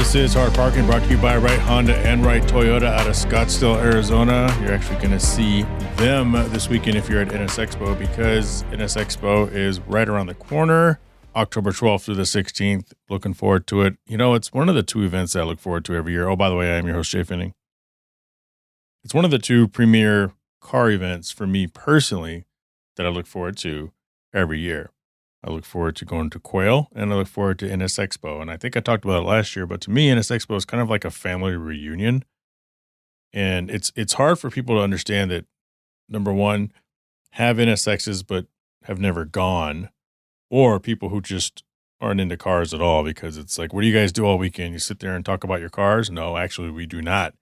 This is Hard Parking, brought to you by Right Honda and Right Toyota out of Scottsdale, Arizona. You're actually going to see them this weekend if you're at NS Expo, because NS Expo is right around the corner, October 12th through the 16th. Looking forward to it. You know, it's one of the two events that I look forward to every year. Oh, by the way, I'm your host, Jhae Pfenning. It's one of the two premier car events for me personally that I look forward to every year. I look forward to going to Quail, and I look forward to NS Expo. And I think I talked about it last year, but to me, NS Expo is kind of like a family reunion. And it's hard for people to understand that, number one, have NSXs but have never gone, or people who just aren't into cars at all, because it's like, what do you guys do all weekend? You sit there and talk about your cars? No, actually, we do not.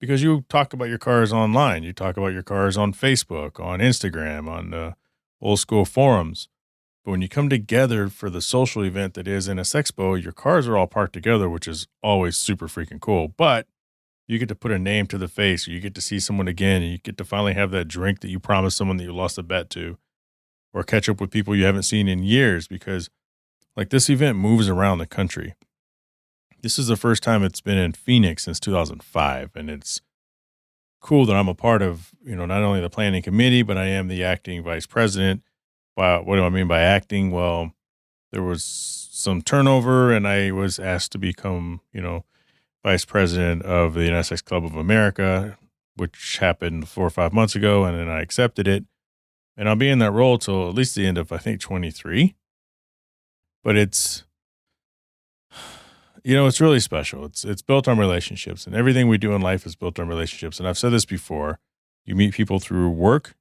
Because you talk about your cars online. You talk about your cars on Facebook, on Instagram, on the old school forums. But when you come together for the social event that is NS Expo, your cars are all parked together, which is always super freaking cool. But you get to put a name to the face, or you get to see someone again, and you get to finally have that drink that you promised someone that you lost a bet to, or catch up with people you haven't seen in years, because like this event moves around the country. This is the first time it's been in Phoenix since 2005, and it's cool that I'm a part of, not only the planning committee, but I am the acting vice president. What do I mean by acting? Well, there was some turnover, and I was asked to become, vice president of the NSX Club of America, which happened 4 or 5 months ago, and then I accepted it. And I'll be in that role till at least the end of, I think, 23. But it's really special. It's built on relationships, and everything we do in life is built on relationships. And I've said this before, you meet people through work,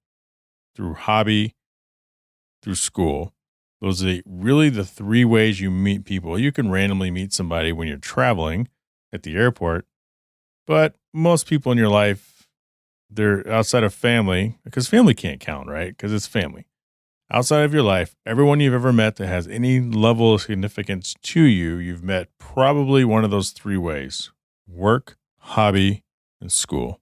through hobby, through school. Those are really the three ways you meet people. You can randomly meet somebody when you're traveling at the airport, but most people in your life, they're outside of family, because family can't count, right? Because it's family. Outside of your life, everyone you've ever met that has any level of significance to you, you've met probably one of those three ways: work, hobby, and school.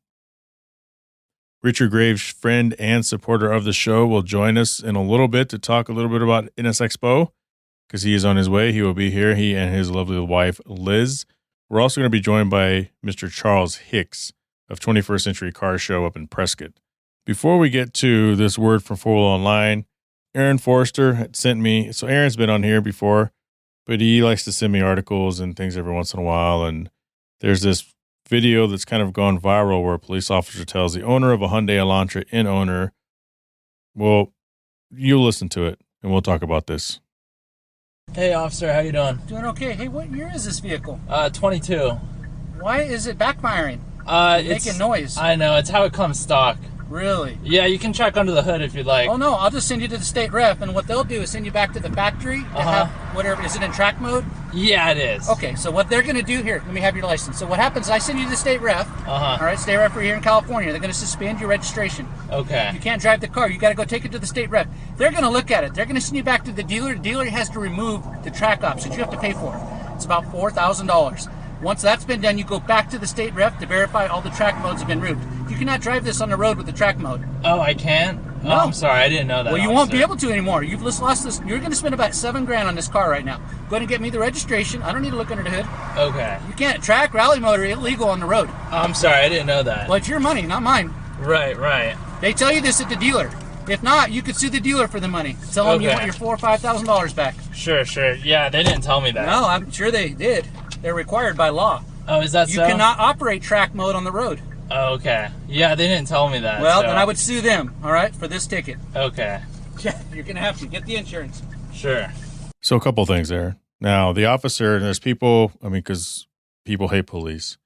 Richard Graves, friend and supporter of the show, will join us in a little bit to talk a little bit about NS Expo, because he is on his way. He will be here, he and his lovely wife, Liz. We're also going to be joined by Mr. Charles Hicks of 21st Century Car Show up in Prescott. Before we get to this word from 4 Wheel Online, Aaron Forrester had sent me, so Aaron's been on here before, but he likes to send me articles and things every once in a while, and there's this video that's kind of gone viral where a police officer tells the owner of a Hyundai Elantra N owner, well, you listen to it, and we'll talk about this. Hey, officer, how you doing? Doing okay. Hey, what year is this vehicle? 22. Why is it backfiring? It's making noise. I know, it's how it comes stock. Really? Yeah, you can check under the hood if you'd like. Oh, no, I'll just send you to the state rep, and what they'll do is send you back to the factory to have whatever. Is it in track mode? Yeah, it is. Okay, so what they're going to do here, let me have your license. So what happens is I send you to the state rep. All right, state rep, we're here in California. They're going to suspend your registration. Okay. You can't drive the car. You got to go take it to the state rep. They're going to look at it. They're going to send you back to the dealer. The dealer has to remove the track ops that you have to pay for. It's about $4,000. Once that's been done, you go back to the state rep to verify all the track modes have been removed. You cannot drive this on the road with the track mode. Oh, I can't? No. Oh, I'm sorry, I didn't know that. Well, you won't be able to anymore. You've just lost this. You're going to spend about $7,000 on this car right now. Go ahead and get me the registration. I don't need to look under the hood. Okay. You can't. Track, rally mode are illegal on the road. Oh, I'm sorry, I didn't know that. Well, it's your money, not mine. Right. They tell you this at the dealer. If not, you could sue the dealer for the money. Tell them you want your $4,000 or $5,000 back. Sure. Yeah, they didn't tell me that. No, I'm sure they did. They're required by law. Oh, is that so? You cannot operate track mode on the road. Oh, okay. Yeah, they didn't tell me that. Well, then I would sue them, all right, for this ticket. Okay. Yeah, you're going to have to. Get the insurance. Sure. So a couple things there. Now, the officer, and there's people, because people hate police.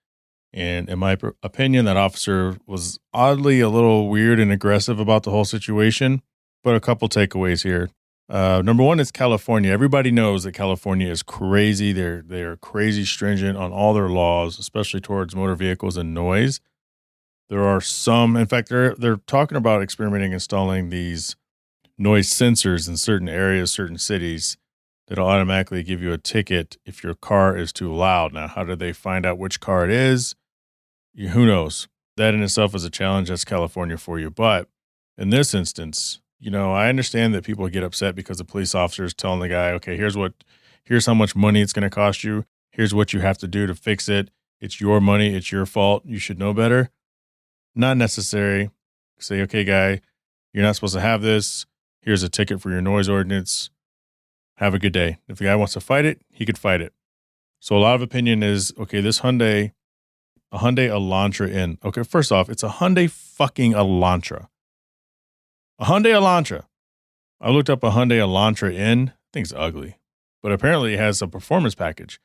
And in my opinion, that officer was oddly a little weird and aggressive about the whole situation. But a couple takeaways here. Number one is California. Everybody knows that California is crazy. They're crazy stringent on all their laws, especially towards motor vehicles and noise. There are some, in fact, they're talking about experimenting installing these noise sensors in certain areas, certain cities, that'll automatically give you a ticket if your car is too loud. Now, how do they find out which car it is? Who knows? That in itself is a challenge. That's California for you. But in this instance, I understand that people get upset because the police officer is telling the guy, okay, here's how much money it's going to cost you. Here's what you have to do to fix it. It's your money. It's your fault. You should know better. Not necessary. Say, okay, guy, you're not supposed to have this. Here's a ticket for your noise ordinance. Have a good day. If the guy wants to fight it, he could fight it. So a lot of opinion is, okay, this Hyundai, a Hyundai Elantra N. Okay, first off, it's a Hyundai fucking Elantra. A Hyundai Elantra. I looked up a Hyundai Elantra N. I think it's ugly. But apparently it has a performance package.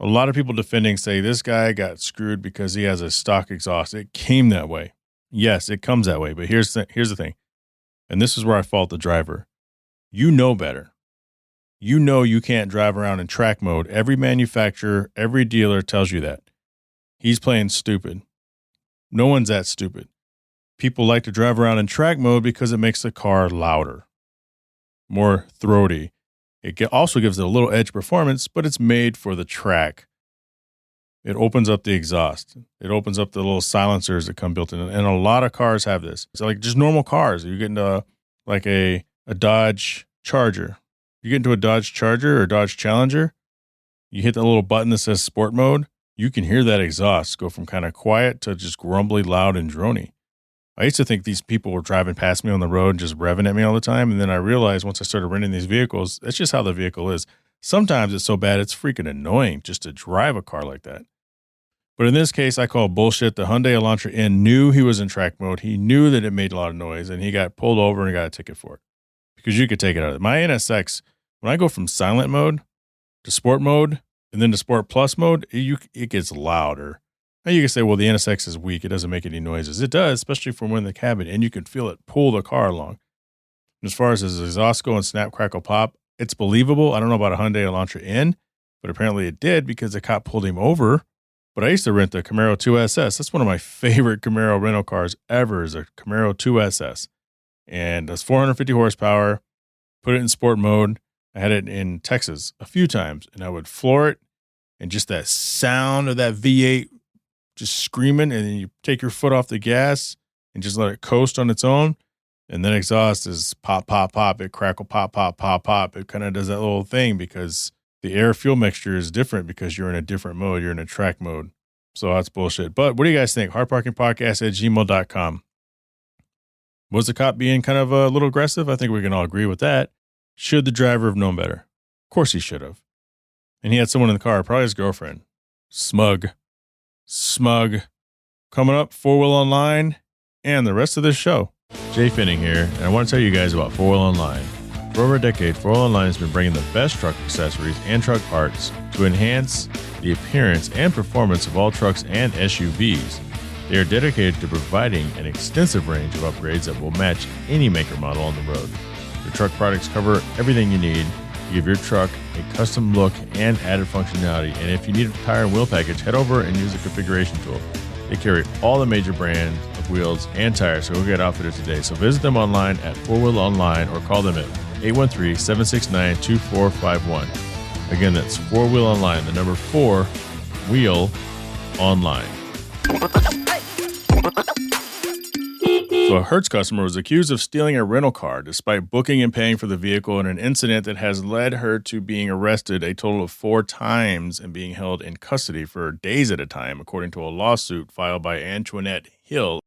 A lot of people defending say this guy got screwed because he has a stock exhaust. It came that way. Yes, it comes that way. But here's the thing. And this is where I fault the driver. You know better. You know you can't drive around in track mode. Every manufacturer, every dealer tells you that. He's playing stupid. No one's that stupid. People like to drive around in track mode because it makes the car louder, more throaty. It also gives it a little edge performance, but it's made for the track. It opens up the exhaust. It opens up the little silencers that come built in. And a lot of cars have this. It's like just normal cars. You get into like a Dodge Charger. You get into a Dodge Charger or Dodge Challenger, you hit that little button that says sport mode, you can hear that exhaust go from kind of quiet to just grumbly, loud, and drony. I used to think these people were driving past me on the road and just revving at me all the time. And then I realized once I started renting these vehicles, that's just how the vehicle is. Sometimes it's so bad, it's freaking annoying just to drive a car like that. But in this case, I call bullshit. The Hyundai Elantra N knew he was in track mode. He knew that it made a lot of noise, and he got pulled over and got a ticket for it. Because you could take it out of it. My NSX, when I go from silent mode to sport mode and then to sport plus mode, it gets louder. Now you can say, well, the NSX is weak. It doesn't make any noises. It does, especially from in the cabin, and you can feel it pull the car along. And as far as his exhaust go and snap, crackle, pop, it's believable. I don't know about a Hyundai Elantra N, but apparently it did because the cop pulled him over. But I used to rent the Camaro 2SS. That's one of my favorite Camaro rental cars ever is a Camaro 2SS. And that's 450 horsepower. Put it in sport mode. I had it in Texas a few times, and I would floor it, and just that sound of that V8 just screaming, and then you take your foot off the gas and just let it coast on its own, and then exhaust is pop, pop, pop. It crackle, pop, pop, pop, pop. It kind of does that little thing because the air-fuel mixture is different because you're in a different mode. You're in a track mode. So that's bullshit. But what do you guys think? HardParkingPodcast@gmail.com. Was the cop being kind of a little aggressive? I think we can all agree with that. Should the driver have known better? Of course he should have. And he had someone in the car, probably his girlfriend. Smug. Coming up, 4-Wheel Online and the rest of this show. Jhae Pfenning here, and I want to tell you guys about 4-Wheel Online. For over a decade, 4-Wheel Online has been bringing the best truck accessories and truck parts to enhance the appearance and performance of all trucks and SUVs. They are dedicated to providing an extensive range of upgrades that will match any maker model on the road. Their truck products cover everything you need to give your truck a custom look and added functionality. And if you need a tire and wheel package, head over and use the configuration tool. They carry all the major brands of wheels and tires, so go get outfitted today. So visit them online at 4Wheel Online or call them at 813-769-2451. Again, that's 4-Wheel Online, the number 4, Wheel Online. So a Hertz customer was accused of stealing a rental car despite booking and paying for the vehicle in an incident that has led her to being arrested a total of 4 times and being held in custody for days at a time, according to a lawsuit filed by Antoinette Hill.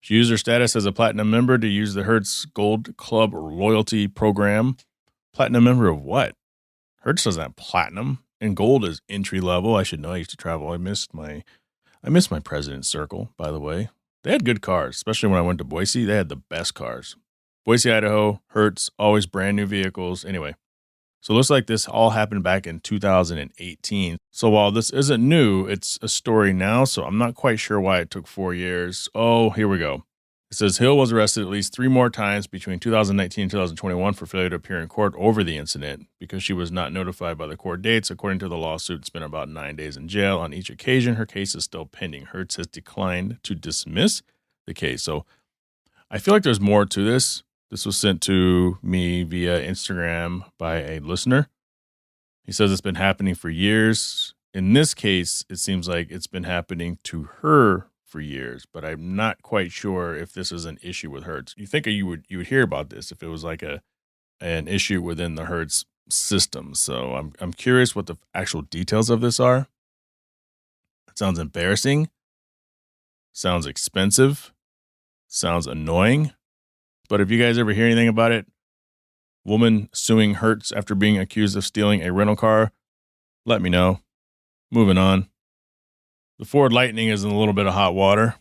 She used her status as a platinum member to use the Hertz Gold Club loyalty program. Platinum member of what? Hertz doesn't have platinum, and gold is entry level. I should know. I used to travel. I missed my President's Circle, by the way. They had good cars, especially when I went to Boise. They had the best cars. Boise, Idaho, Hertz, always brand new vehicles. Anyway, so it looks like this all happened back in 2018. So while this isn't new, it's a story now, so I'm not quite sure why it took 4 years. Oh, here we go. It says Hill was arrested at least 3 more times between 2019 and 2021 for failure to appear in court over the incident because she was not notified by the court dates. According to the lawsuit, spent about 9 days in jail on each occasion. Her case is still pending. Hertz has declined to dismiss the case. So I feel like there's more to this. This was sent to me via Instagram by a listener. He says it's been happening for years. In this case, it seems like it's been happening to her for years, but I'm not quite sure if this is an issue with Hertz. You think you would hear about this if it was like an issue within the Hertz system. So I'm curious what the actual details of this are. It sounds embarrassing. Sounds expensive. Sounds annoying. But if you guys ever hear anything about it, woman suing Hertz after being accused of stealing a rental car, let me know. Moving on. The Ford Lightning is in a little bit of hot water.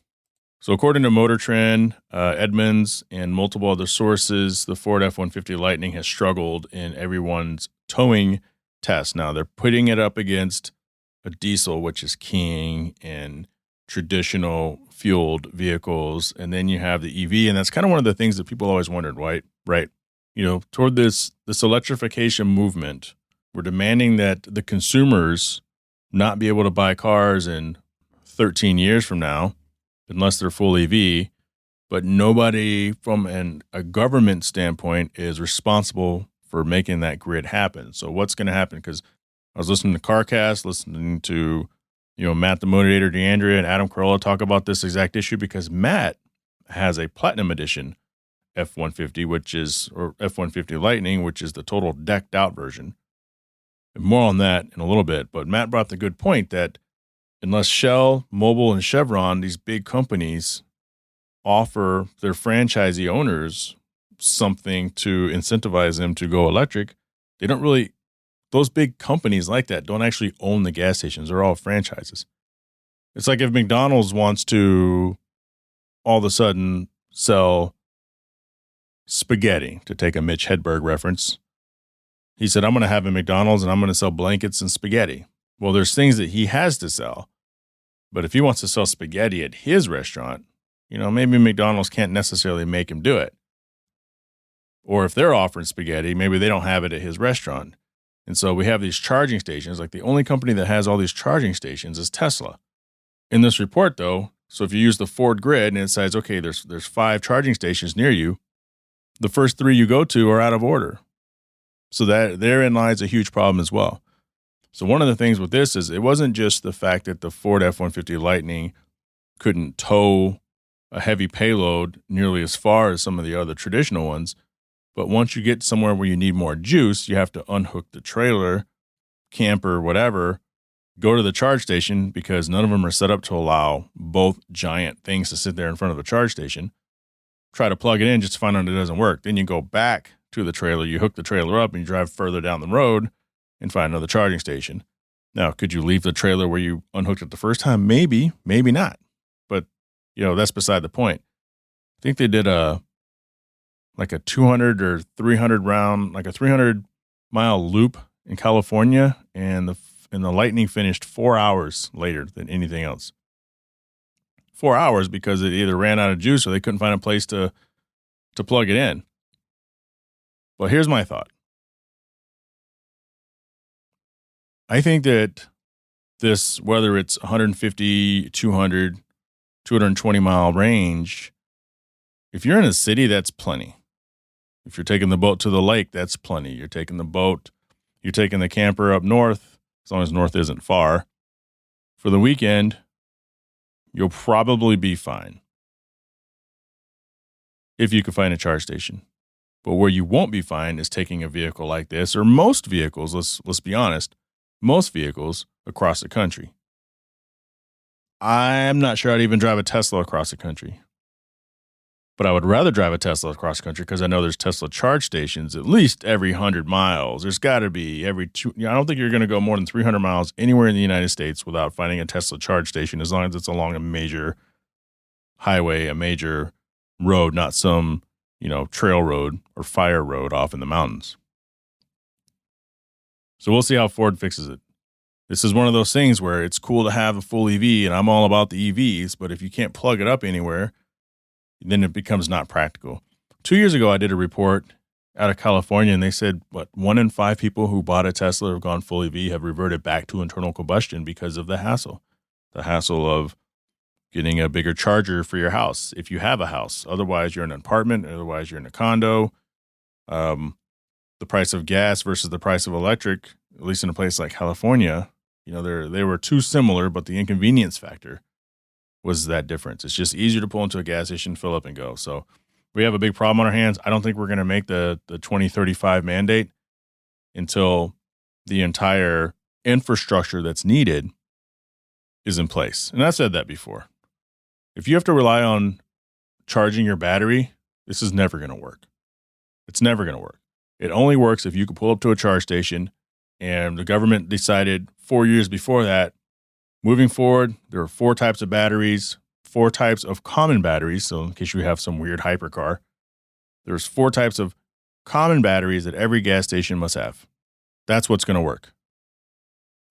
So according to Motor Trend, Edmunds, and multiple other sources, the Ford F-150 Lightning has struggled in everyone's towing test. Now, they're putting it up against a diesel, which is king, and traditional fueled vehicles. And then you have the EV, and that's kind of one of the things that people always wondered, right? You know, toward this electrification movement, we're demanding that the consumers not be able to buy cars in 13 years from now, unless they're full EV, but nobody from a government standpoint is responsible for making that grid happen. So what's going to happen? Because I was listening to CarCast, listening to, Matt the Motivator, DeAndrea, and Adam Carolla talk about this exact issue, because Matt has a Platinum Edition F-150, or F-150 Lightning, which is the total decked out version. And more on that in a little bit. But Matt brought the good point that unless Shell, Mobil, and Chevron, these big companies, offer their franchisee owners something to incentivize them to go electric, they don't really, those big companies like that don't actually own the gas stations. They're all franchises. It's like if McDonald's wants to all of a sudden sell spaghetti, to take a Mitch Hedberg reference. He said, I'm going to have a McDonald's and I'm going to sell blankets and spaghetti. Well, there's things that he has to sell. But if he wants to sell spaghetti at his restaurant, maybe McDonald's can't necessarily make him do it. Or if they're offering spaghetti, maybe they don't have it at his restaurant. And so we have these charging stations. Like, the only company that has all these charging stations is Tesla. In this report, though, so if you use the Ford grid and it says, okay, there's 5 charging stations near you, the first 3 you go to are out of order. So that therein lies a huge problem as well. So one of the things with this is it wasn't just the fact that the Ford F-150 Lightning couldn't tow a heavy payload nearly as far as some of the other traditional ones, but once you get somewhere where you need more juice, you have to unhook the trailer, camper, whatever, go to the charge station, because none of them are set up to allow both giant things to sit there in front of a charge station. Try to plug it in just to find out it doesn't work. Then you go back to the trailer, you hook the trailer up, and you drive further down the road and find another charging station. Now, could you leave the trailer where you unhooked it the first time? Maybe, maybe not. But, that's beside the point. I think they did a 200 or 300 round, like a 300-mile loop in California, and the Lightning finished 4 hours later than anything else. 4 hours because it either ran out of juice or they couldn't find a place to plug it in. Well, here's my thought. I think that this, whether it's 150, 200, 220-mile range, if you're in a city, that's plenty. If you're taking the boat to the lake, that's plenty. You're taking the camper up north, as long as north isn't far. For the weekend, you'll probably be fine if you can find a charge station. But where you won't be fine is taking a vehicle like this, or most vehicles, let's be honest, most vehicles across the country. I'm not sure I'd even drive a Tesla across the country. But I would rather drive a Tesla across the country because I know there's Tesla charge stations at least every 100 miles. There's got to be every 2. I don't think you're going to go more than 300 miles anywhere in the United States without finding a Tesla charge station, as long as it's along a major highway, a major road, not some, trail road or fire road off in the mountains. So we'll see how Ford fixes it. This is one of those things where it's cool to have a full EV, and I'm all about the EVs, but if you can't plug it up anywhere, then it becomes not practical. 2 years ago, I did a report out of California, and they said, 1 in 5 people who bought a Tesla or have gone full EV have reverted back to internal combustion because of the hassle. The hassle of getting a bigger charger for your house, if you have a house. Otherwise, you're in an apartment. Otherwise, you're in a condo. The price of gas versus the price of electric, at least in a place like California, they were too similar, but the inconvenience factor was that difference. It's just easier to pull into a gas station, fill up, and go. So we have a big problem on our hands. I don't think we're going to make the 2035 mandate. until the entire infrastructure that's needed is in place. And I've said that before. If you have to rely on charging your battery, this is never going to work. It's never going to work. It only works if you can pull up to a charge station, and the government decided 4 years before that, moving forward, there are 4 types of batteries, 4 types of common batteries. So in case you have some weird hypercar, there's 4 types of common batteries that every gas station must have. That's what's going to work.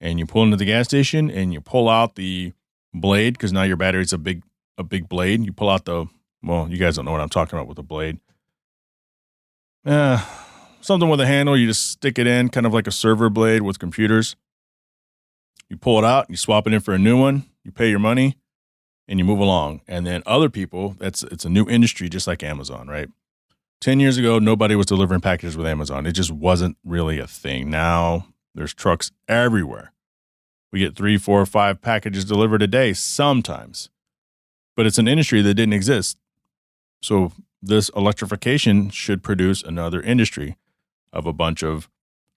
And you pull into the gas station and you pull out the blade, because now your battery's a big blade. You pull out you guys don't know what I'm talking about with a blade. Something with a handle, you just stick it in, kind of like a server blade with computers. You pull it out, you swap it in for a new one, you pay your money, and you move along. And then other people, it's a new industry, just like Amazon, right? 10 years ago, nobody was delivering packages with Amazon. It just wasn't really a thing. Now there's trucks everywhere. We get 3, 4, 5 packages delivered a day sometimes. But it's an industry that didn't exist. So this electrification should produce another industry of a bunch of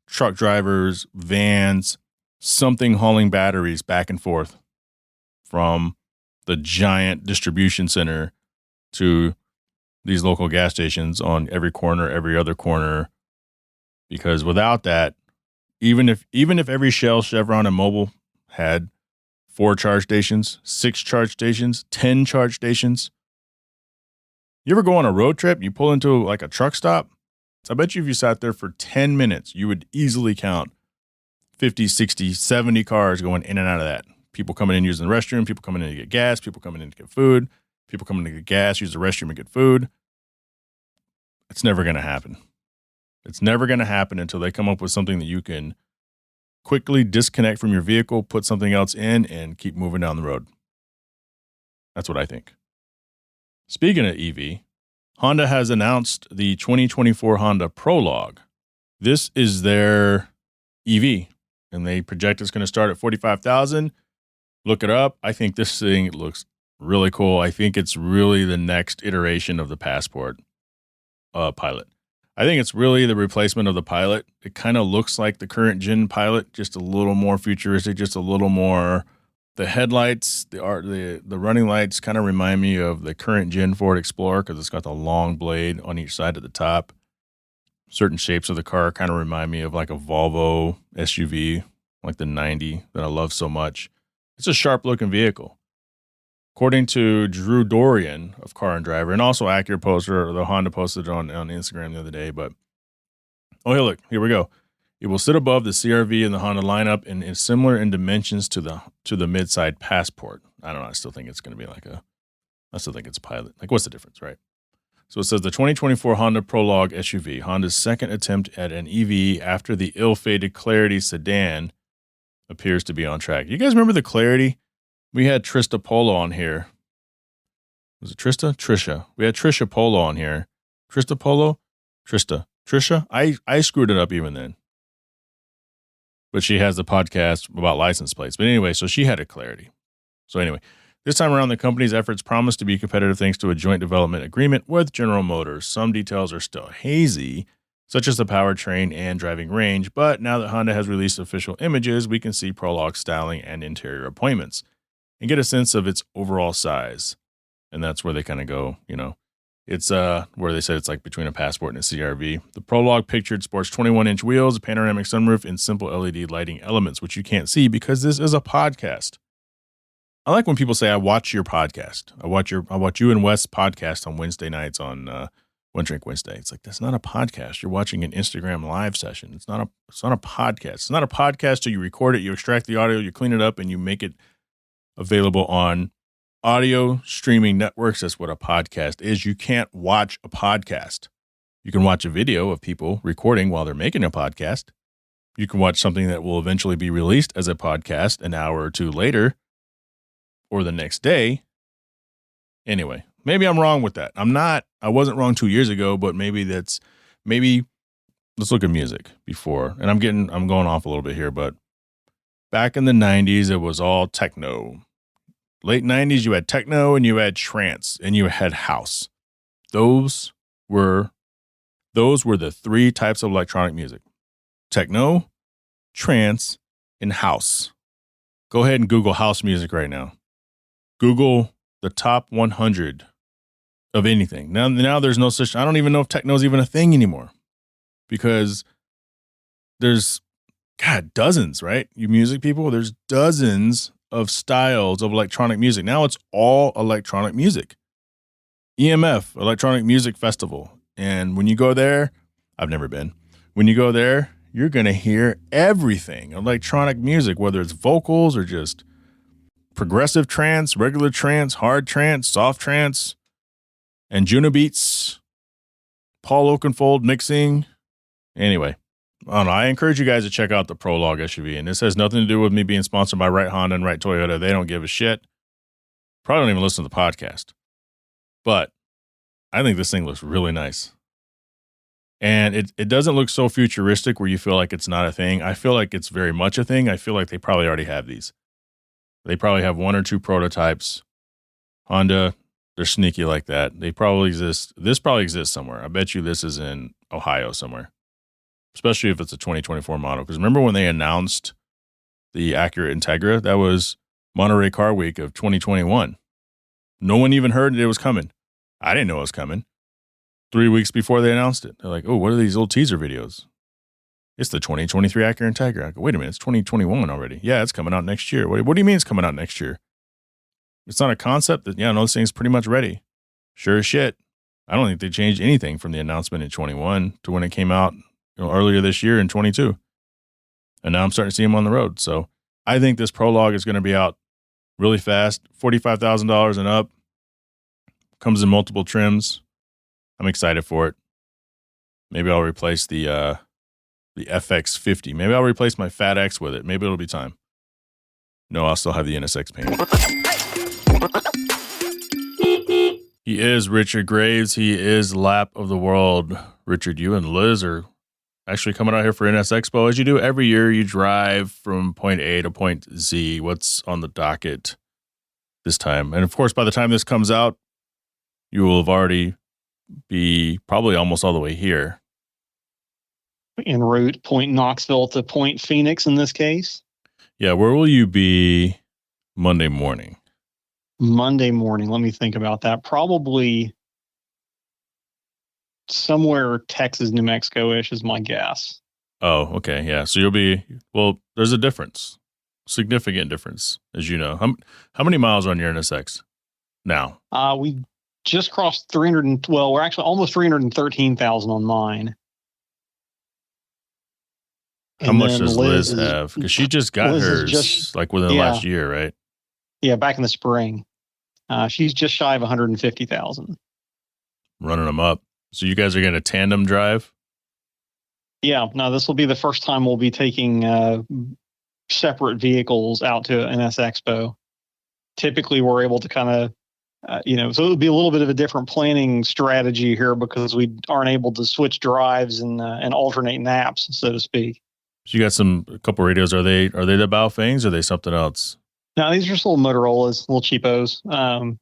truck drivers, vans, something hauling batteries back and forth from the giant distribution center to these local gas stations on every corner, every other corner. Because without that, even if every Shell, Chevron, and Mobil had 4 charge stations, 6 charge stations, 10 charge stations, you ever go on a road trip, you pull into like a truck stop? I bet you if you sat there for 10 minutes, you would easily count 50, 60, 70 cars going in and out of that. People coming in using the restroom, people coming in to get gas, people coming in to get food, people coming in to get gas, use the restroom and get food. It's never going to happen. It's never going to happen until they come up with something that you can quickly disconnect from your vehicle, put something else in, and keep moving down the road. That's what I think. Speaking of EV, Honda has announced the 2024 Honda Prologue. This is their EV, and they project it's going to start at $45,000. Look it up. I think this thing looks really cool. I think it's really the next iteration of the Passport Pilot. I think it's really the replacement of the Pilot. It kind of looks like the current gen Pilot, just a little more futuristic, just a little more. The headlights, the running lights kind of remind me of the current gen Ford Explorer because it's got the long blade on each side at the top. Certain shapes of the car kind of remind me of like a Volvo SUV, like the 90 that I love so much. It's a sharp-looking vehicle. According to Drew Dorian of Car and Driver, and also Acura poster, the Honda posted it on Instagram the other day, but hey, look, here we go. It will sit above the CR-V and the Honda lineup and is similar in dimensions to the mid-side Passport. I don't know. I still think it's going to be I still think it's a Pilot. Like, what's the difference, right? So it says the 2024 Honda Prologue SUV, Honda's second attempt at an EV after the ill-fated Clarity sedan, appears to be on track. You guys remember the Clarity? We had Trista Polo on here. Was it Trista? Trisha. We had Trisha Polo on here. Trista Polo? Trista. Trisha? I screwed it up even then. But she has the podcast about license plates. But anyway, so she had a Clarity. So anyway, this time around, the company's efforts promise to be competitive thanks to a joint development agreement with General Motors. Some details are still hazy, such as the powertrain and driving range. But now that Honda has released official images, we can see Prologue styling and interior appointments and get a sense of its overall size. And that's where they kind of go, It's where they said it's like between a Passport and a CR-V. The Prologue pictured sports 21-inch wheels, a panoramic sunroof, and simple LED lighting elements, which you can't see because this is a podcast. I like when people say, I watch your podcast. I watch you and Wes podcast on Wednesday nights on One Drink Wednesday. It's like, that's not a podcast. You're watching an Instagram live session. It's not a podcast. It's not a podcast till you record it, you extract the audio, you clean it up, and you make it available on audio streaming networks. That's what a podcast is. You can't watch a podcast. You can watch a video of people recording while they're making a podcast. You can watch something that will eventually be released as a podcast an hour or two later or the next day. Anyway, maybe I'm wrong with that. I wasn't wrong 2 years ago, but maybe let's look at music before. And I'm going off a little bit here, but back in the 90s, it was all techno. Late 90s, you had techno and you had trance and you had house. Those were the 3 types of electronic music. techno, trance, and house. Go ahead and Google house music right now. Google the top 100 of anything. Now there's no such, I don't even know if techno is even a thing anymore because there's, God, dozens, right? You music people, there's dozens of styles of electronic music. Now it's all electronic music. EMF, Electronic Music Festival. And when you go there, I've never been. When you go there, you're going to hear everything electronic music, whether it's vocals or just progressive trance, regular trance, hard trance, soft trance, and Juno beats, Paul Oakenfold mixing. Anyway, I don't know. I encourage you guys to check out the Prologue SUV. And this has nothing to do with me being sponsored by Right Honda and Right Toyota. They don't give a shit. Probably don't even listen to the podcast. But I think this thing looks really nice. And it doesn't look so futuristic where you feel like it's not a thing. I feel like it's very much a thing. I feel like they probably already have these. They probably have one or two prototypes. Honda, they're sneaky like that. They probably exist. This probably exists somewhere. I bet you this is in Ohio somewhere, especially if it's a 2024 model. Because remember when they announced the Acura Integra? That was Monterey Car Week of 2021. No one even heard it was coming. I didn't know it was coming. 3 weeks before they announced it. They're like, oh, what are these old teaser videos? It's the 2023 Acura Integra. I go, wait a minute, it's 2021 already. Yeah, it's coming out next year. What do you mean it's coming out next year? It's not a concept that, yeah, no, this thing's pretty much ready. Sure as shit. I don't think they changed anything from the announcement in 21 to when it came out earlier this year in 22. And now I'm starting to see them on the road. So I think this Prologue is going to be out really fast. $45,000 and up. Comes in multiple trims. I'm excited for it. Maybe I'll replace the FX50. Maybe I'll replace my Fat X with it. Maybe it'll be time. No, I'll still have the NSX paint. He is Richard Graves. He is Lap of the World. Richard, you and Liz are actually coming out here for NS Expo. As you do every year, you drive from point A to point Z. What's on the docket this time? And of course, by the time this comes out, you will have already be probably almost all the way here. En route, point Knoxville to point Phoenix in this case. Yeah, where will you be Monday morning? Monday morning, let me think about that. Probably somewhere Texas, New Mexico-ish is my guess. Oh, okay, yeah. So you'll be, well, there's a difference. Significant difference, as you know. How many miles are on your NSX now? We just crossed 300, well, we're actually almost 313,000 on mine. How much does Liz have? Because she just got hers just, like within the last year, right? Yeah, back in the spring. She's just shy of 150,000. Running them up. So you guys are going to tandem drive? Yeah, no, this will be the first time we'll be taking separate vehicles out to NS Expo. Typically, we're able to kind of, so it would be a little bit of a different planning strategy here because we aren't able to switch drives and alternate naps, so to speak. So you got a couple radios. Are they the Baofengs or are they something else? No, these are just little Motorola's, little cheapos.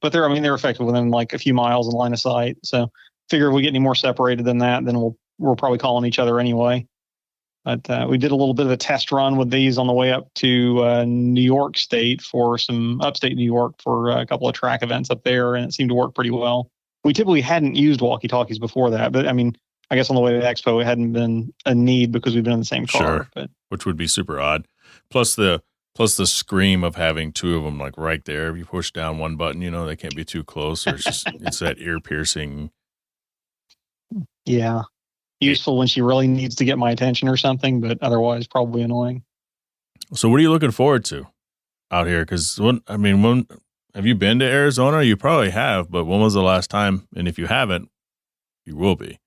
But they're effective within like a few miles in line of sight. So figure if we get any more separated than that, then we're probably calling each other anyway. But we did a little bit of a test run with these on the way up to New York State for some upstate New York for a couple of track events up there, and it seemed to work pretty well. We typically hadn't used walkie-talkies before that, but I mean, I guess on the way to the expo, it hadn't been a need because we've been in the same car. Sure, but which would be super odd. Plus the scream of having two of them like right there. If you push down one button, they can't be too close, or it's that ear piercing. Yeah. Useful when she really needs to get my attention or something, but otherwise probably annoying. So what are you looking forward to out here? Because when have you been to Arizona? You probably have, but when was the last time? And if you haven't, you will be.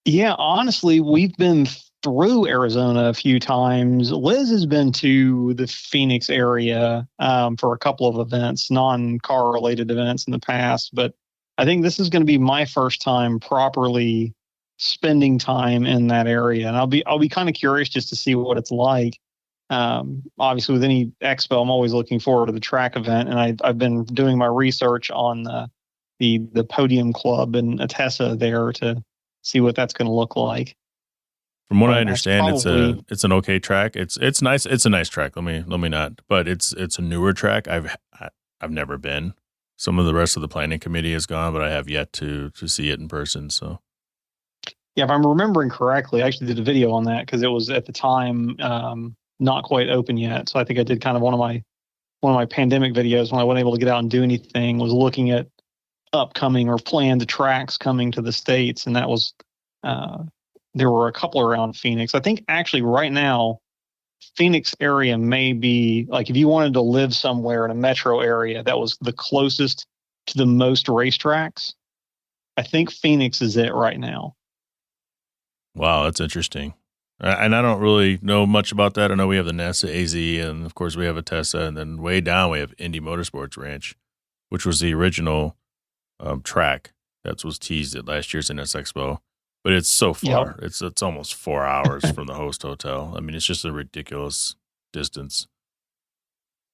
Yeah, honestly, we've been through Arizona a few times. Liz has been to the Phoenix area for a couple of events, non-car related events in the past, but I think this is going to be my first time properly spending time in that area, and I'll be kind of curious just to see what it's like. Obviously, with any expo, I'm always looking forward to the track event, and I've been doing my research on the Podium Club in Atessa there to see what that's going to look like. From what I That's understand, probably, it's an okay track. It's nice. It's a nice track. Let me not. But it's a newer track. I've never been. Some of the rest of the planning committee has gone, but I have yet to see it in person. So yeah, if I'm remembering correctly, I actually did a video on that because it was at the time not quite open yet. So I think I did kind of one of my pandemic videos when I wasn't able to get out and do anything, was looking at upcoming or planned tracks coming to the States. And that was, there were a couple around Phoenix. I think actually right now, Phoenix area may be like, if you wanted to live somewhere in a metro area that was the closest to the most racetracks, I think Phoenix is it right now. wow, that's interesting. And I don't really know much about that. I know we have the NASA AZ, and of course we have a Tesla, and then way down we have Indy Motorsports Ranch, which was the original track that was teased at last year's NS Expo. But it's so far. Yep. It's almost 4 hours from the host hotel. I mean, it's just a ridiculous distance.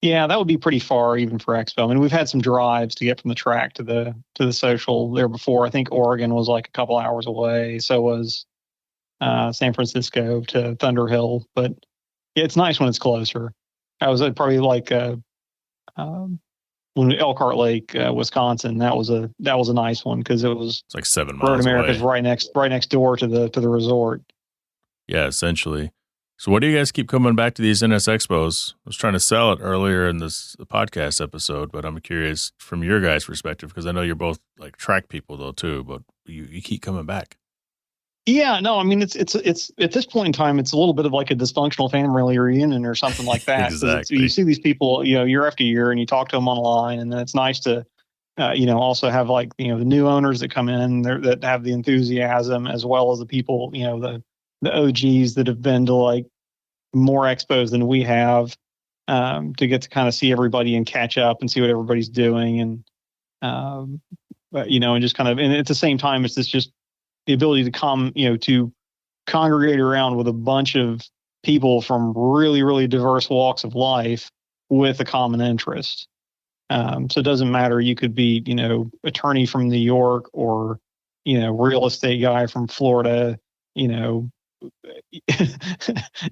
Yeah, that would be pretty far even for Expo. I mean, we've had some drives to get from the track to the social there before. I think Oregon was like a couple hours away. So was San Francisco to Thunder Hill. But yeah, it's nice when it's closer. I was at probably like when Elkhart Lake, Wisconsin. That was a nice one because it's like 7 miles Road America's away. right next door to the resort. Yeah, essentially. So what do you guys keep coming back to these NS Expos? I was trying to sell it earlier in this podcast episode, but I'm curious from your guys' perspective, because I know you're both like track people though too, but you keep coming back. Yeah, no, I mean it's at this point in time, it's a little bit of like a dysfunctional family reunion or something like that. Exactly. You see these people, year after year, and you talk to them online, and then it's nice to, also have like the new owners that come in that have the enthusiasm, as well as the people, the OGs that have been to like more expos than we have, to get to kind of see everybody and catch up and see what everybody's doing, and and just kind of, and at the same time, it's just the ability to come, to congregate around with a bunch of people from really, really diverse walks of life with a common interest. So it doesn't matter. You could be, attorney from New York or, real estate guy from Florida,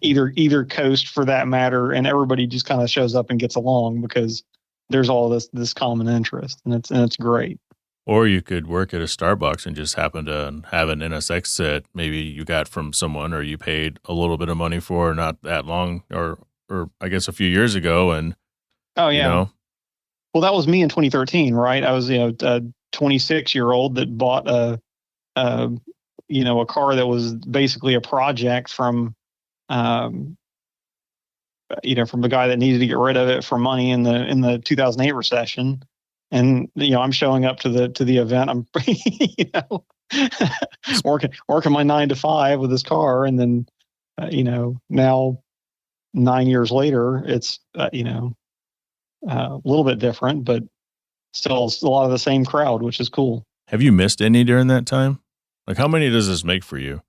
either coast for that matter. And everybody just kind of shows up and gets along because there's all this common interest, and it's great. Or you could work at a Starbucks and just happen to have an NSX set maybe you got from someone, or you paid a little bit of money for not that long, or I guess a few years ago. And oh yeah, well, that was me in 2013, right? I was a 26-year-old that bought a car that was basically a project from from the guy that needed to get rid of it for money in the 2008 recession. And I'm showing up to the event. I'm working my 9 to 5 with this car, and then now 9 years later, it's a little bit different, but still a lot of the same crowd, which is cool. Have you missed any during that time? Like, how many does this make for you?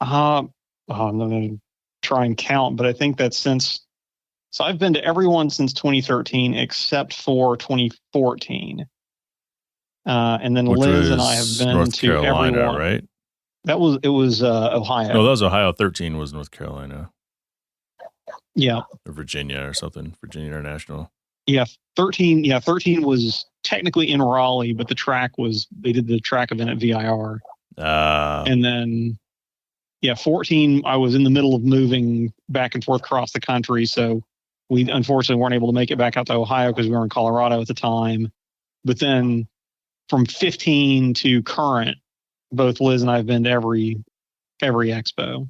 I'm not going to try and count, but I think that so I've been to everyone since 2013 except for 2014. And then Which Liz and I have been North to Carolina, everyone. right? It was Ohio. No, that was Ohio. 13 was North Carolina. Yeah. Or Virginia or something. Virginia International. Yeah. 13 was technically in Raleigh, but they did the track event at VIR. And then 14, I was in the middle of moving back and forth across the country. So we unfortunately weren't able to make it back out to Ohio because we were in Colorado at the time. But then from 15 to current, both Liz and I have been to every expo.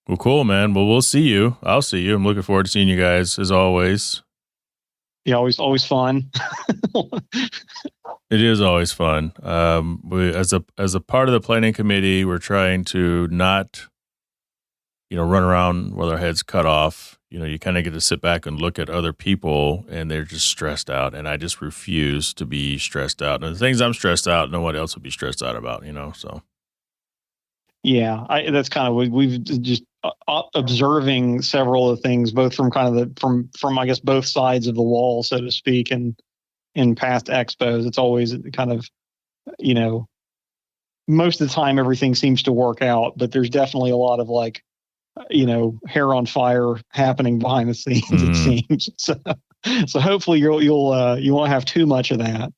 Well, cool, man. Well, we'll see you. I'll see you. I'm looking forward to seeing you guys as always. Yeah, always fun. It is always fun. We, as a part of the planning committee, we're trying to not, run around with our heads cut off. You kind of get to sit back and look at other people, and they're just stressed out. And I just refuse to be stressed out. And the things I'm stressed out, no one else would be stressed out about. So. Yeah, that's kind of we've just observing several of the things, both from kind of from I guess both sides of the wall, so to speak, and in past expos. It's always kind of most of the time everything seems to work out, but there's definitely a lot of like, hair on fire happening behind the scenes, it seems. So hopefully you won't have too much of that.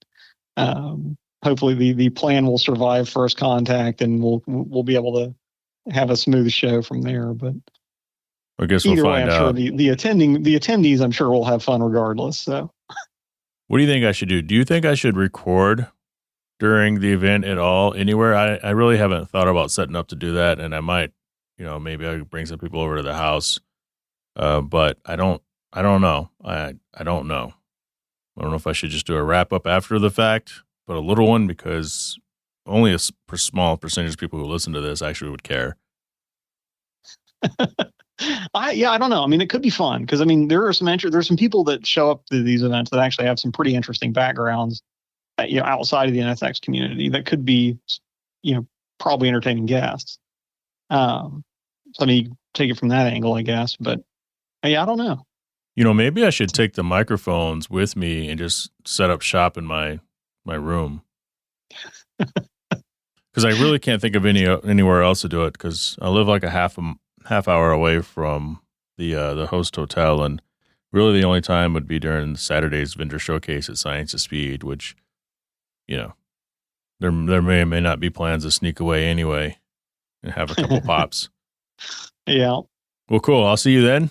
Hopefully the plan will survive first contact, and we'll be able to have a smooth show from there. But I guess either we'll way, find I'm out. sure the attendees, I'm sure, will have fun regardless. So, what do you think I should do? Do you think I should record during the event at all anywhere? I really haven't thought about setting up to do that, and I might, maybe I could bring some people over to the house. But I don't know. I don't know. I don't know if I should just do a wrap up after the fact, but a little one, because only a small percentage of people who listen to this actually would care. I don't know. I mean, it could be fun because there's some people that show up to these events that actually have some pretty interesting backgrounds, outside of the NSX community that could be, probably entertaining guests. So take it from that angle, I guess. But I don't know. Maybe I should take the microphones with me and just set up shop in my room. Because I really can't think of anywhere else to do it, because I live like a half hour away from the host hotel, and really the only time would be during Saturday's vendor showcase at Science of Speed, which, there may or may not be plans to sneak away anyway and have a couple pops. Yeah. Well, cool. I'll see you then.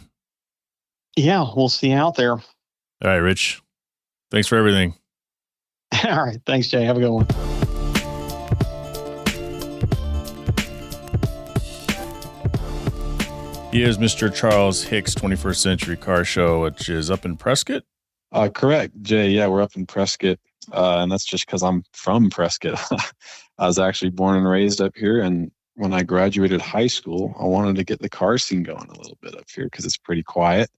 Yeah, we'll see you out there. All right, Rich. Thanks for everything. All right. Thanks, Jay. Have a good one. He is Mr. Charles Hicks, 21st Century Car Show, which is up in Prescott. Correct, Jay. Yeah, we're up in Prescott. And that's just because I'm from Prescott. I was actually born and raised up here. And when I graduated high school, I wanted to get the car scene going a little bit up here because it's pretty quiet.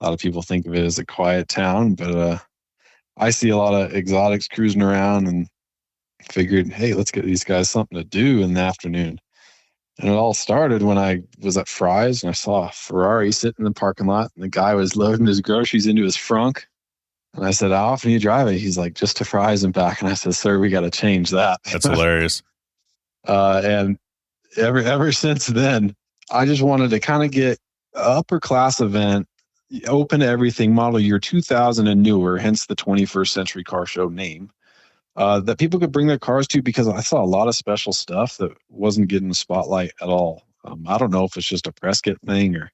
A lot of people think of it as a quiet town, but I see a lot of exotics cruising around and figured, hey, let's get these guys something to do in the afternoon. And it all started when I was at Fry's and I saw a Ferrari sitting in the parking lot, and the guy was loading his groceries into his frunk. And I said, how often do you drive it? He's like, just to Fry's and back. And I said, sir, we got to change that. That's hilarious. And ever since then, I just wanted to kind of get an upper class event, open to everything, model year 2000 and newer, hence the 21st Century Car Show name, that people could bring their cars to, because I saw a lot of special stuff that wasn't getting the spotlight at all. I don't know if it's just a Prescott thing or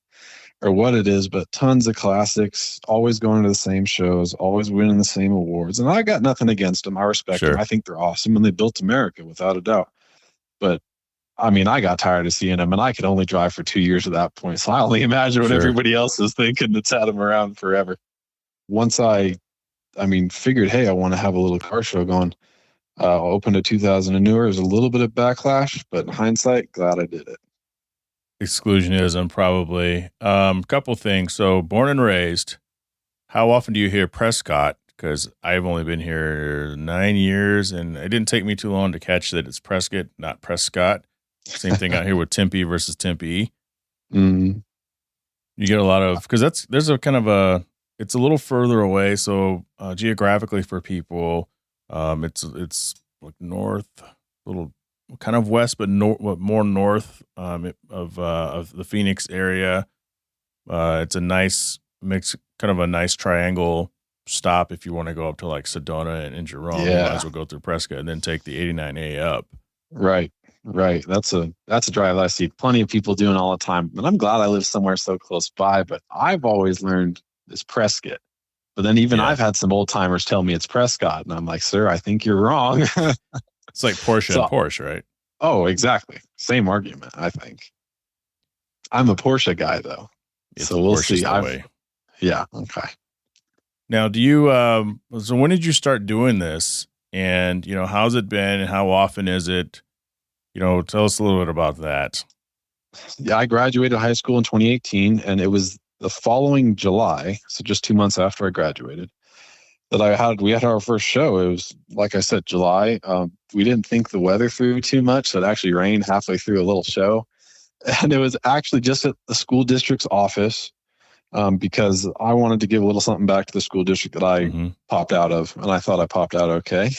what it is, but tons of classics, always going to the same shows, always winning the same awards. And I got nothing against them. I respect them. I think they're awesome, and they built America without a doubt. But I got tired of seeing them, and I could only drive for 2 years at that point. So I only imagine what everybody else is thinking that's had them around forever. Once I figured, hey, I want to have a little car show going. Opened a 2000 and newer. There's a little bit of backlash, but in hindsight, glad I did it. Exclusionism, probably. Couple things. So, born and raised, how often do you hear Prescott? Because I've only been here 9 years, and it didn't take me too long to catch that it's Prescott, not Prescott. Same thing out here with Tempe versus Tempe. Mm-hmm. You get a lot of, because there's a kind of it's a little further away. So geographically for people, it's like north, a little kind of west, but more north of the Phoenix area. It's a nice mix, kind of a nice triangle stop if you want to go up to like Sedona and Jerome. You might as well go through Prescott and then take the 89A up. Right. That's a drive I see plenty of people doing all the time. And I'm glad I live somewhere so close by, but I've always learned it's Prescott. But then even I've had some old timers tell me it's Prescott. And I'm like, sir, I think you're wrong. It's like Porsche and Porsche, right? Oh, exactly. Same argument, I think. I'm a Porsche guy, though. So we'll see. Yeah. Okay. Now, do you, so when did you start doing this? And, how's it been? And how often is it? Tell us a little bit about that. Yeah, I graduated high school in 2018, and it was the following July, so just 2 months after I graduated, that we had our first show. It was, like I said, July. We didn't think the weather through too much, so it actually rained halfway through a little show. And it was actually just at the school district's office, because I wanted to give a little something back to the school district that I popped out of. And I thought I popped out okay,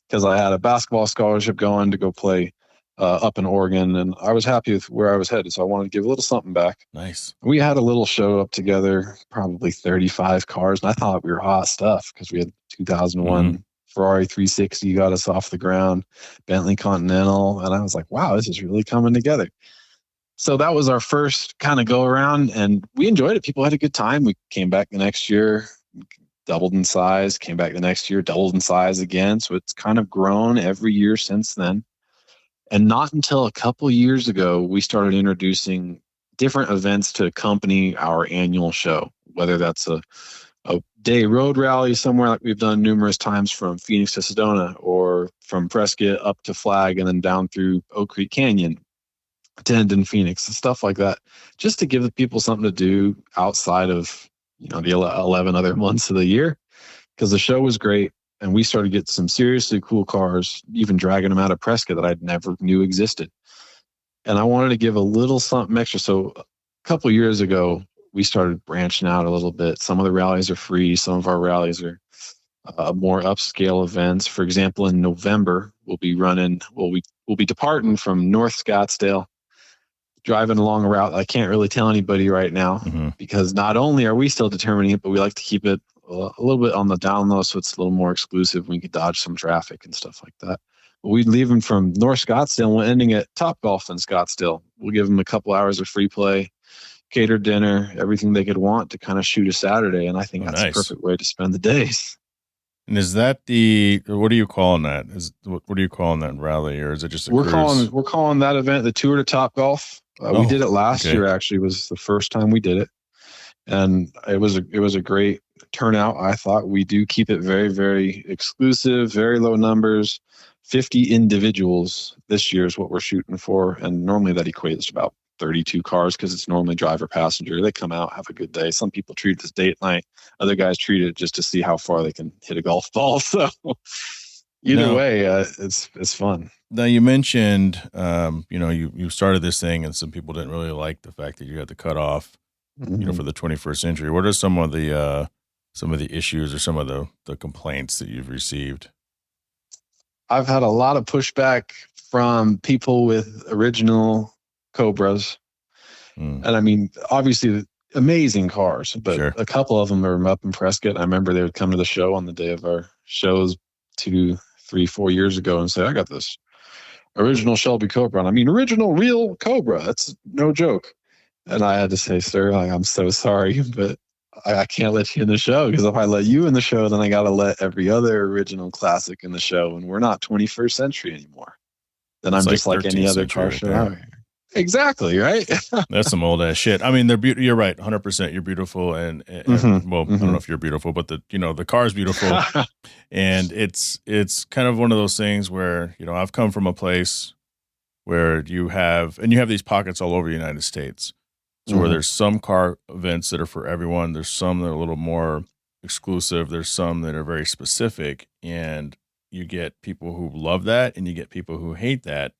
because I had a basketball scholarship going to go play up in Oregon, and I was happy with where I was headed. So I wanted to give a little something back. Nice. We had a little show up together, probably 35 cars, and I thought we were hot stuff because we had 2001 Ferrari 360 got us off the ground, Bentley Continental, and I was like, wow, this is really coming together. So that was our first kind of go around, and we enjoyed it. People had a good time. We came back the next year, doubled in size, came back the next year, doubled in size again. So it's kind of grown every year since then. And not until a couple years ago, we started introducing different events to accompany our annual show, whether that's a day road rally somewhere like we've done numerous times from Phoenix to Sedona, or from Prescott up to Flag and then down through Oak Creek Canyon to end in Phoenix and stuff like that, just to give the people something to do outside of, the 11 other months of the year, because the show was great. And we started to get some seriously cool cars, even dragging them out of Prescott that I never knew existed. And I wanted to give a little something extra. So a couple of years ago, we started branching out a little bit. Some of the rallies are free. Some of our rallies are more upscale events. For example, in November, we'll be departing from North Scottsdale, driving along a route I can't really tell anybody right now, because not only are we still determining it, but we like to keep it a little bit on the down low, so it's a little more exclusive. We could dodge some traffic and stuff like that. But we'd leave them from North Scottsdale, and we're ending at Top Golf in Scottsdale. We'll give them a couple hours of free play, catered dinner, everything they could want to kind of shoot a Saturday. And I think that's nice. A perfect way to spend the days. And is that what are you calling that? What are you calling that rally, or is it just a cruise? We're calling that event the Tour to Top Golf. We did it last year. Actually, was the first time we did it, and it was a great turnout. I thought we do keep it very, very exclusive, very low numbers, 50 individuals this year is what we're shooting for, and normally that equates to about 32 cars because it's normally driver passenger. They come out, have a good day. Some people treat it as date night. Other guys treat it just to see how far they can hit a golf ball. So either way, it's fun. Now you mentioned, you started this thing and some people didn't really like the fact that you had to cut off, for the 21st century. What are some of the issues or some of the complaints that you've received? I've had a lot of pushback from people with original Cobras. And I mean, obviously amazing cars, but a couple of them are up in Prescott. I remember they would come to the show on the day of our shows 2, 3, 4 years ago and say, I got this original Shelby Cobra. And I mean, original real Cobra. That's no joke. And I had to say, sir, I'm so sorry, but I can't let you in the show, because if I let you in the show, then I got to let every other original classic in the show. And we're not 21st century anymore. Then I'm just like any other car show out here. Exactly, right? That's some old ass shit. I mean, you're right, 100%. You're beautiful, and I don't know if you're beautiful, but the car's beautiful, and it's kind of one of those things where I've come from a place where you have these pockets all over the United States, so where there's some car events that are for everyone. There's some that are a little more exclusive. There's some that are very specific, and you get people who love that, and you get people who hate that,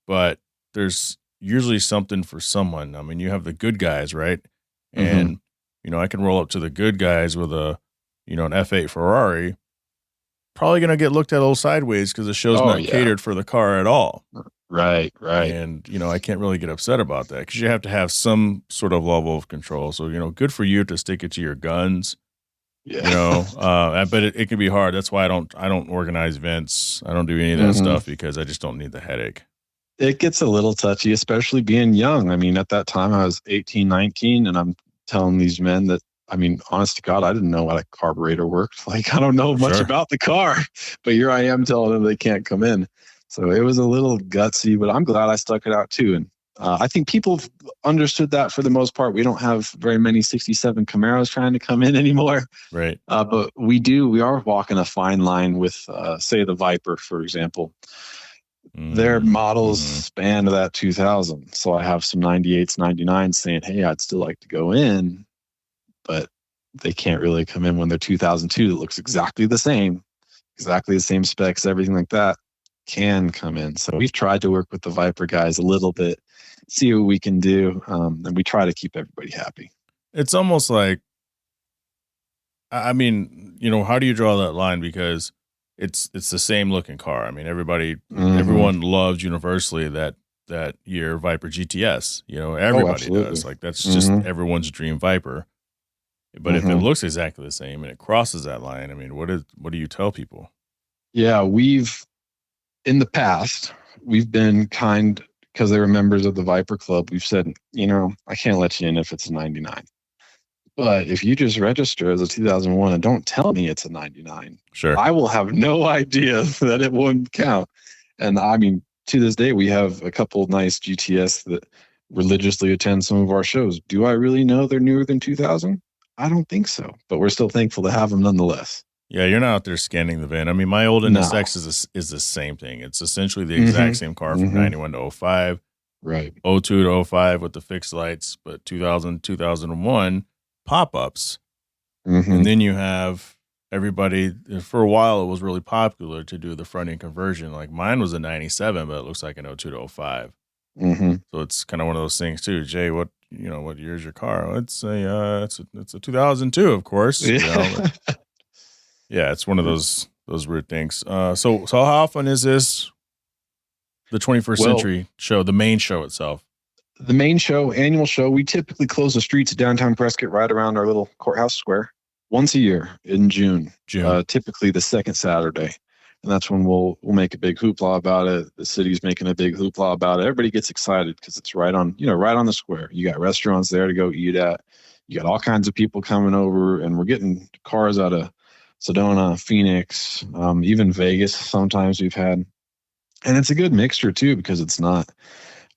but there's usually something for someone. I mean, you have the good guys, right? And, I can roll up to the good guys with an F8 Ferrari, probably going to get looked at a little sideways because the show's not catered for the car at all. Right. And, I can't really get upset about that because you have to have some sort of level of control. So, good for you to stick it to your guns. Yeah. But it can be hard. That's why I don't organize events. I don't do any of that stuff because I just don't need the headache. It gets a little touchy, especially being young. I mean, at that time I was 18, 19, and I'm telling these men that, I mean, honest to God, I didn't know what a carburetor worked. Like, I don't know much about the car, but here I am telling them they can't come in. So it was a little gutsy, but I'm glad I stuck it out too. And I think people have understood that for the most part. We don't have very many 67 Camaros trying to come in anymore. Right. But we are walking a fine line with, say, the Viper, for example. Their models span to that 2000. So I have some 98s, 99s saying, hey, I'd still like to go in, but they can't really come in when they're 2002. That looks exactly the same specs, everything like that can come in. So we've tried to work with the Viper guys a little bit, see what we can do. And we try to keep everybody happy. It's almost like, I mean, how do you draw that line? Because it's the same looking car. I mean, everyone loves universally that year Viper GTS. You know, everybody does. Like that's just everyone's dream Viper. But if it looks exactly the same and it crosses that line, I mean, what do you tell people? Yeah, in the past, we've been kind because they were members of the Viper Club. We've said, you know, I can't let you in if it's a 99. But if you just register as a 2001 and don't tell me it's a 99, sure, I will have no idea that it wouldn't count. And I mean, to this day, we have a couple of nice GTS that religiously attend some of our shows. Do I really know they're newer than 2000? I don't think so, but we're still thankful to have them nonetheless. Yeah, you're not out there scanning the VIN. I mean, my old NSX is the same thing. It's essentially the exact same car from 91 to 05. Right. 02 to 05 with the fixed lights, but 2000, 2001 pop-ups. And then you have everybody, for a while it was really popular to do the front end conversion. Like mine was a 97, but it looks like an 02 to 05. So it's kind of one of those things too. Jay, what year's your car? It's a 2002, of course. Yeah. You know, yeah, it's one of those weird things. So how often is this the 21st Century show, the main show itself? The main show, annual show, we typically close the streets of downtown Prescott right around our little courthouse square once a year in June. Typically the second Saturday. And that's when we'll make a big hoopla about it. The city's making a big hoopla about it. Everybody gets excited because it's right on the square. You got restaurants there to go eat at. You got all kinds of people coming over, and we're getting cars out of Sedona, Phoenix, even Vegas. Sometimes we've had, and it's a good mixture too because it's not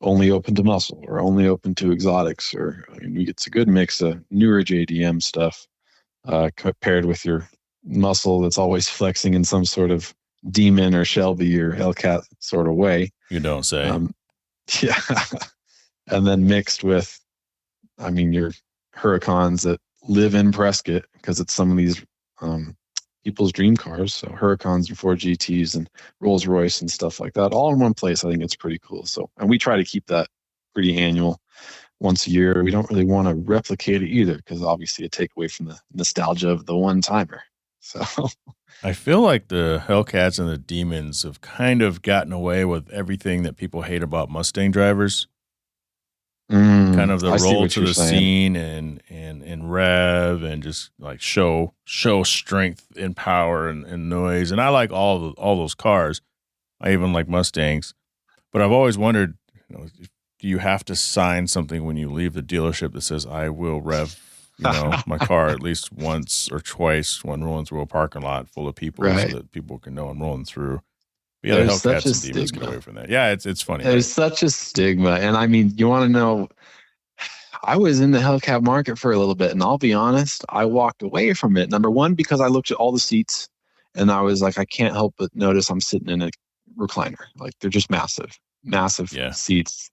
only open to muscle or only open to exotics. It's a good mix of newer JDM stuff paired with your muscle that's always flexing in some sort of Demon or Shelby or Hellcat sort of way. You don't say. Yeah. And then mixed with, your Huracans that live in Prescott because it's some of these people's dream cars. So Huracans and Ford GTs and Rolls Royce and stuff like that, all in one place. I think it's pretty cool. So, and we try to keep that pretty annual once a year. We don't really want to replicate it either because obviously it take away from the nostalgia of the one timer. So I feel like the Hellcats and the Demons have kind of gotten away with everything that people hate about Mustang drivers. Kind of the roll to the scene and rev and just like show strength and power and noise. And I like all those cars. I even like Mustangs. But I've always wondered, do you have to sign something when you leave the dealership that says I will rev my car at least once or twice when rolling through a parking lot full of people so that people can know I'm rolling through. But yeah, the Hellcats and Demons get away from that. Yeah, it's funny. There's such a stigma. And you want to know, I was in the Hellcat market for a little bit, and I'll be honest, I walked away from it. Number one, because I looked at all the seats and I was like, I can't help but notice I'm sitting in a recliner. Like they're just massive seats.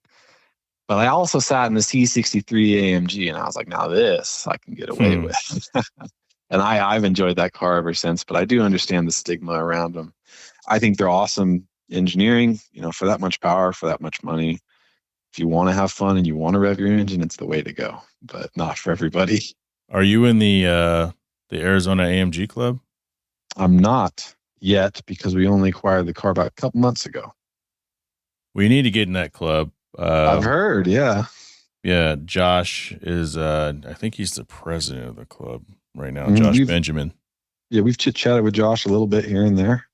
But I also sat in the C63 AMG, and I was like, now this I can get away with. And I've enjoyed that car ever since, but I do understand the stigma around them. I think they're awesome engineering, for that much power, for that much money. If you want to have fun and you want to rev your engine, it's the way to go, but not for everybody. Are you in the Arizona AMG club? I'm not yet because we only acquired the car about a couple months ago. We need to get in that club. I've heard, yeah. Yeah, Josh is, I think he's the president of the club right now, Josh Benjamin. Yeah, we've chit-chatted with Josh a little bit here and there.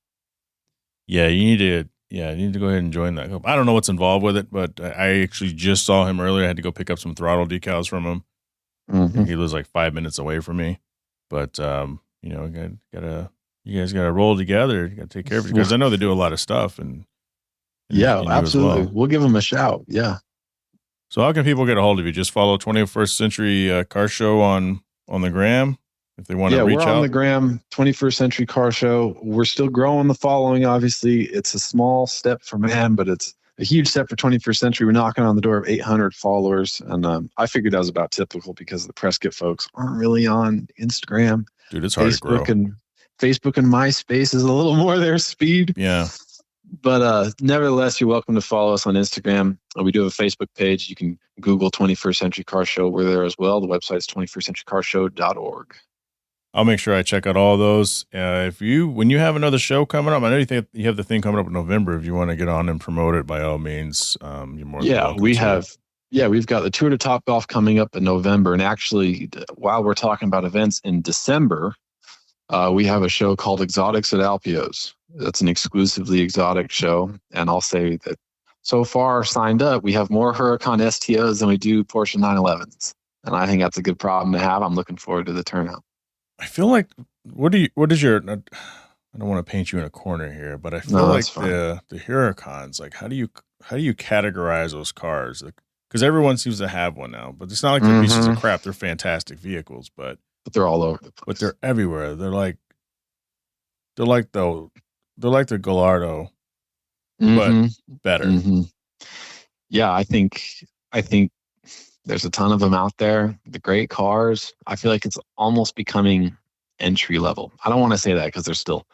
Yeah, you need to go ahead and join that club. I don't know what's involved with it, but I actually just saw him earlier. I had to go pick up some throttle decals from him. He lives like 5 minutes away from me. But, you guys got to roll together. You got to take care of it because I know they do a lot of stuff. And yeah, absolutely. We'll give them a shout. Yeah. So how can people get a hold of you? Just follow 21st Century Car Show on the gram if they want to reach out. Yeah, we're on the gram, 21st Century Car Show. We're still growing the following. Obviously, it's a small step for man, but it's a huge step for 21st Century. We're knocking on the door of 800 followers. And I figured that was about typical because the Prescott folks aren't really on Instagram. Dude, it's hard to grow. Facebook and MySpace is a little more their speed. Yeah. But nevertheless, you're welcome to follow us on Instagram. We do have a Facebook page. You can Google 21st Century Car Show. We're there as well. The website's 21stcenturycarshow.org. I'll make sure I check out all those. When you have another show coming up, I know you think you have the thing coming up in November. If you want to get on and promote it, by all means, you're more than welcome. We've got the Tour de Topgolf coming up in November. And actually, while we're talking about events in December, we have a show called Exotics at Alpio's. That's an exclusively exotic show. And I'll say that so far signed up, we have more Huracan STOs than we do Porsche 911s. And I think that's a good problem to have. I'm looking forward to the turnout. I feel like, I don't want to paint you in a corner here, but I feel like the Huracans, like how do you categorize those cars? Because everyone seems to have one now, but it's not like they're pieces of crap. They're fantastic vehicles, but they're all over the place. But they're everywhere. They're like the Gallardo, but better. Yeah, I think there's a ton of them out there. The great cars. I feel like it's almost becoming entry level. I don't want to say that because there's still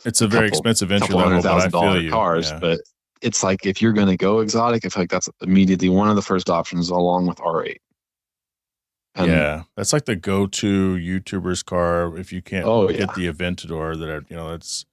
it's a very expensive entry level, but I feel you. Cars, yeah. But it's like if you're going to go exotic, I feel like that's immediately one of the first options along with R8. And yeah, that's like the go-to YouTuber's car if you can't get the Aventador. It's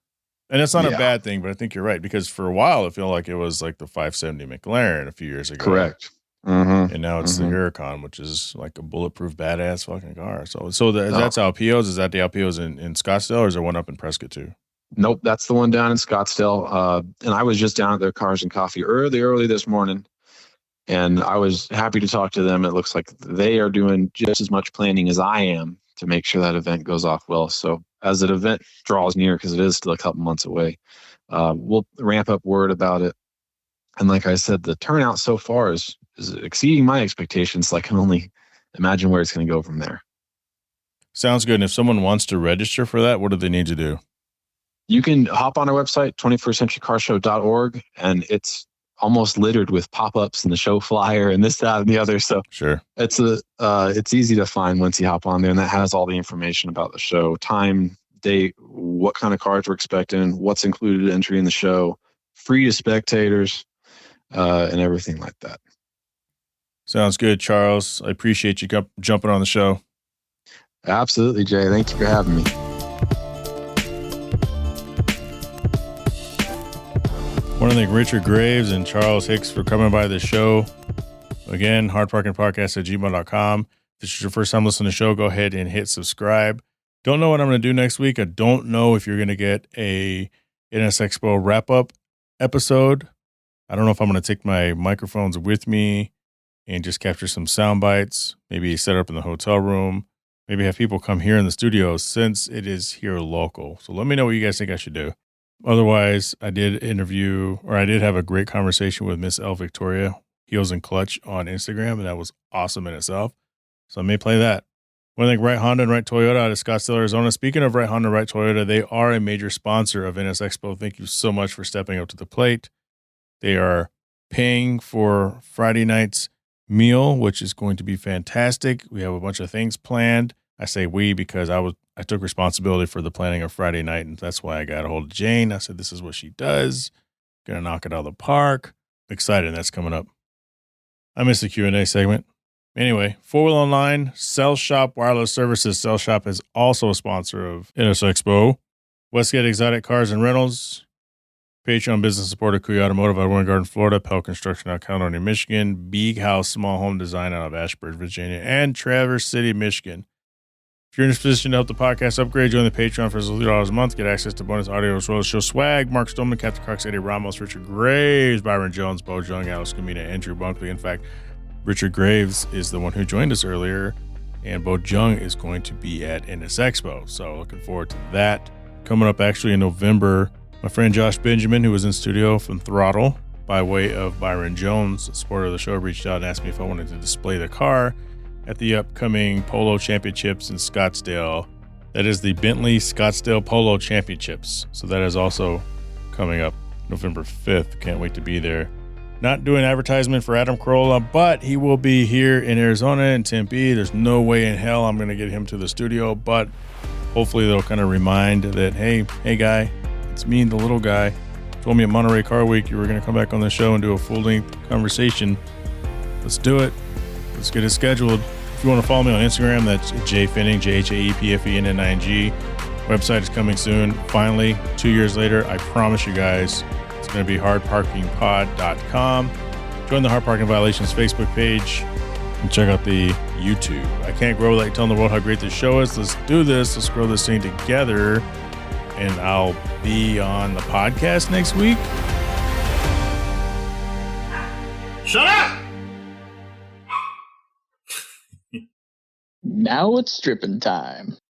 not a bad thing, but I think you're right because for a while I feel like it was like the 570 McLaren a few years ago. Correct. And now it's the Huracan, which is like a bulletproof, badass fucking car. So that's Alpio's. Is that the Alpio's in Scottsdale, or is there one up in Prescott too? Nope, that's the one down in Scottsdale. And I was just down at their Cars and Coffee early this morning, and I was happy to talk to them. It looks like they are doing just as much planning as I am to make sure that event goes off well. So as that event draws near, because it is still a couple months away, we'll ramp up word about it. And like I said, the turnout so far is exceeding my expectations. So I can only imagine where it's going to go from there. Sounds good. And if someone wants to register for that, what do they need to do? You can hop on our website, 21stCenturyCarshow.org, and it's almost littered with pop-ups and the show flyer and this, that, and the other. So sure, it's easy to find once you hop on there, and that has all the information about the show, time, date, what kind of cars we're expecting, what's included entry in the show, free to spectators, and everything like that. Sounds good, Charles. I appreciate you jumping on the show. Absolutely, Jay. Thank you for having me. I want to thank Richard Graves and Charles Hicks for coming by the show. Again, HardParkingPodcast@gmail.com. If this is your first time listening to the show, go ahead and hit subscribe. Don't know what I'm going to do next week. I don't know if you're going to get a NS Expo wrap-up episode. I don't know if I'm going to take my microphones with me and just capture some sound bites, maybe set up in the hotel room, maybe have people come here in the studio since it is here local. So let me know what you guys think I should do. Otherwise, I did have a great conversation with Miss L. Victoria, Heels and Clutch on Instagram, and that was awesome in itself. So I may play that. I want to thank Right Honda and Right Toyota out of Scottsdale, Arizona. Speaking of Right Honda and Right Toyota, they are a major sponsor of NS Expo. Thank you so much for stepping up to the plate. They are paying for Friday night's meal, which is going to be fantastic. We have a bunch of things planned. I say we because I took responsibility for the planning of Friday night, and that's why I got a hold of Jane. I said, this is what she does. Gonna knock it out of the park. Excited, that's coming up. I missed the Q&A segment. Anyway, 4Wheel Online, Cell Shop Wireless Services. Cell Shop is also a sponsor of NS Expo. Westgate Exotic Cars and Rentals. Patreon business support of Kuya Automotive out of Winter Garden, Florida. Pell Construction out of Caledonia, Michigan. Beag House Small Home Design out of Ashburn, Virginia. And Traverse City, Michigan. If you're in a position to help the podcast upgrade, join the Patreon for $3 a month. Get access to bonus audio as well as show swag. Mark Stoneman, Captain Cox, Eddie Ramos, Richard Graves, Byron Jones, Bo Jung, Alex Camina, Andrew Bunkley. In fact, Richard Graves is the one who joined us earlier, and Bo Jung is going to be at NS Expo. So looking forward to that. Coming up actually in November, my friend Josh Benjamin, who was in studio from Throttle by way of Byron Jones, supporter of the show, reached out and asked me if I wanted to display the car at the upcoming Polo Championships in Scottsdale. That is the Bentley Scottsdale Polo Championships. So that is also coming up November 5th. Can't wait to be there. Not doing advertisement for Adam Carolla, but he will be here in Arizona and Tempe. There's no way in hell I'm going to get him to the studio, but hopefully they'll kind of remind that, hey guy, it's me, the little guy. Told me at Monterey Car Week you were going to come back on the show and do a full-length conversation. Let's do it. Let's get it scheduled. If you want to follow me on Instagram, that's Jhae Pfenning, JhaePfenning. Website is coming soon. Finally, 2 years later, I promise you guys, it's going to be HardParkingPod.com. Join the Hard Parking Violations Facebook page and check out the YouTube. I can't grow without telling the world how great this show is. Let's do this. Let's grow this thing together. And I'll be on the podcast next week. Shut up! Now it's stripping time.